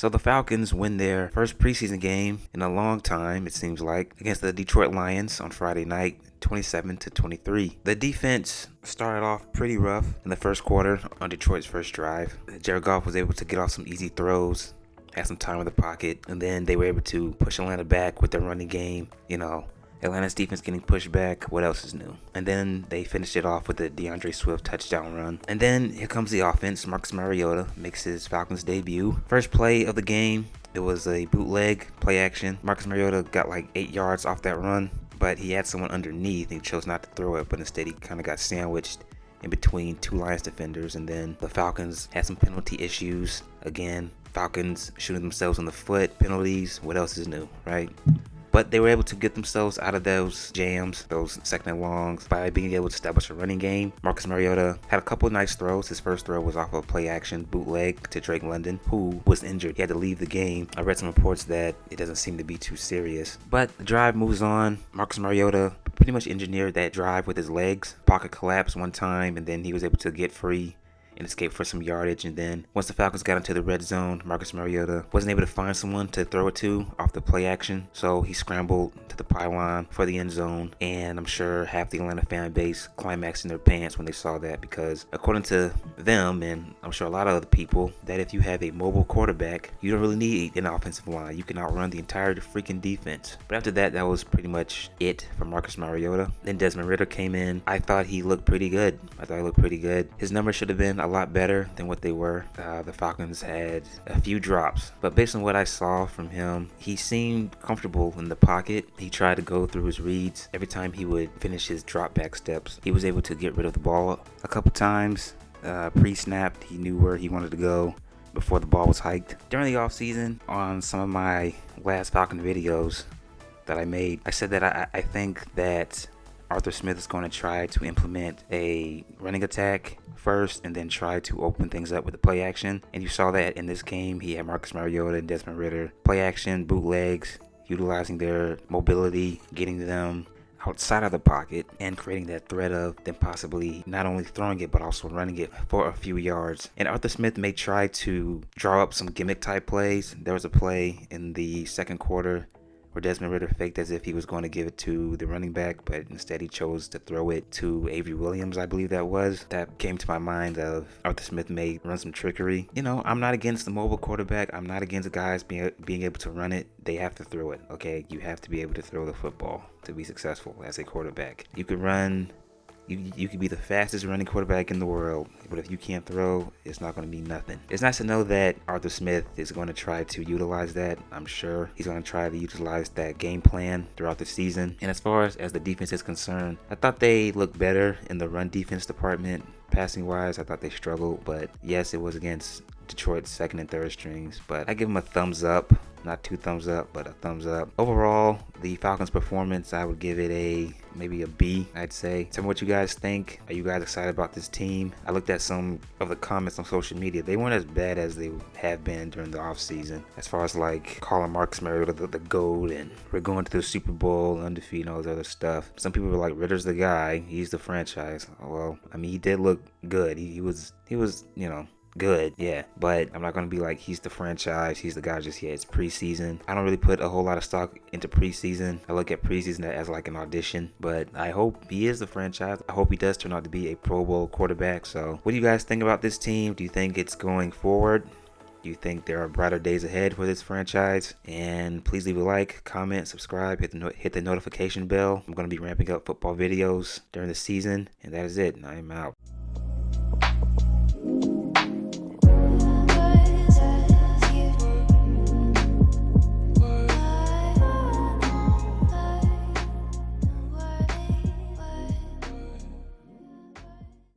So the Falcons win their first preseason game in a long time, it seems like, against the Detroit Lions on Friday night, 27-23. The defense started off pretty rough in the first quarter on Detroit's first drive. Jared Goff was able to get off some easy throws, had some time in the pocket, and then they were able to push Atlanta back with their running game. Atlanta's defense getting pushed back. What else is new? And then they finished it off with the DeAndre Swift touchdown run. And then here comes the offense. Marcus Mariota makes his Falcons debut. First play of the game, it was a bootleg play action. Marcus Mariota got like 8 yards off that run, but he had someone underneath and he chose not to throw it, but instead he kind of got sandwiched in between two Lions defenders. And then the Falcons had some penalty issues. Again, Falcons shooting themselves in the foot, penalties. What else is new, right? But they were able to get themselves out of those jams, those second and longs, by being able to establish a running game. Marcus Mariota had a couple nice throws. His first throw was off of a play action bootleg to Drake London, who was injured. He had to leave the game. I read some reports that it doesn't seem to be too serious. But the drive moves on. Marcus Mariota pretty much engineered that drive with his legs. Pocket collapsed one time, and then he was able to get free and escape for some yardage. And then once the Falcons got into the red zone, Marcus Mariota wasn't able to find someone to throw it to off the play action, so he scrambled to the pylon for the end zone. And I'm sure half the Atlanta fan base climaxed in their pants when they saw that, because according to them, and I'm sure a lot of other people, that if you have a mobile quarterback, you don't really need an offensive line. You can outrun the entire freaking defense. But after that, that was pretty much it for Marcus Mariota. Then Desmond Ridder came in. I thought he looked pretty good. His numbers should have been a lot better than what they were. The Falcons had a few drops, but based on what I saw from him, he seemed comfortable in the pocket. He tried to go through his reads. Every time he would finish his drop back steps, he was able to get rid of the ball a couple times. Pre-snapped, he knew where he wanted to go before the ball was hiked. During the offseason, on some of my last Falcon videos that I made, I said that I think that Arthur Smith is going to try to implement a running attack first and then try to open things up with the play action. And you saw that in this game. He had Marcus Mariota and Desmond Ridder play action, bootlegs, utilizing their mobility, getting them outside of the pocket and creating that threat of them possibly not only throwing it but also running it for a few yards. And Arthur Smith may try to draw up some gimmick type plays. There was a play in the second quarter where Desmond Ridder faked as if he was going to give it to the running back, but instead he chose to throw it to Avery Williams, I believe that was. That came to my mind of Arthur Smith may run some trickery. I'm not against the mobile quarterback. I'm not against guys being able to run it. They have to throw it, okay? You have to be able to throw the football to be successful as a quarterback. You could run... You could be the fastest running quarterback in the world, but if you can't throw, it's not going to mean nothing. It's nice to know that Arthur Smith is going to try to utilize that. I'm sure he's going to try to utilize that game plan throughout the season. And as far as the defense is concerned, I thought they looked better in the run defense department. Passing wise, I thought they struggled, but yes, it was against Detroit's second and third strings, but I give them a thumbs up. Not 2 thumbs up, but a thumbs up. Overall, the Falcons' performance, I would give it maybe a B, I'd say. Tell me what you guys think. Are you guys excited about this team? I looked at some of the comments on social media. They weren't as bad as they have been during the offseason. As far as like calling Marcus Mariota the GOAT and we're going to the Super Bowl, undefeated, and all this other stuff. Some people were like, Ritter's the guy. He's the franchise. Well, I mean, he did look good. He was, good, yeah, but I'm not going to be like he's the franchise, he's the guy just yet. It's preseason. I don't really put a whole lot of stock into preseason. I look at preseason as like an audition, but I hope he is the franchise. I hope he does turn out to be a Pro Bowl quarterback. So what do you guys think about this team? Do you think it's going forward? Do you think there are brighter days ahead for this franchise? And please leave a like, comment, subscribe, hit the notification bell. I'm going to be ramping up football videos during the season, and that is it. I'm out.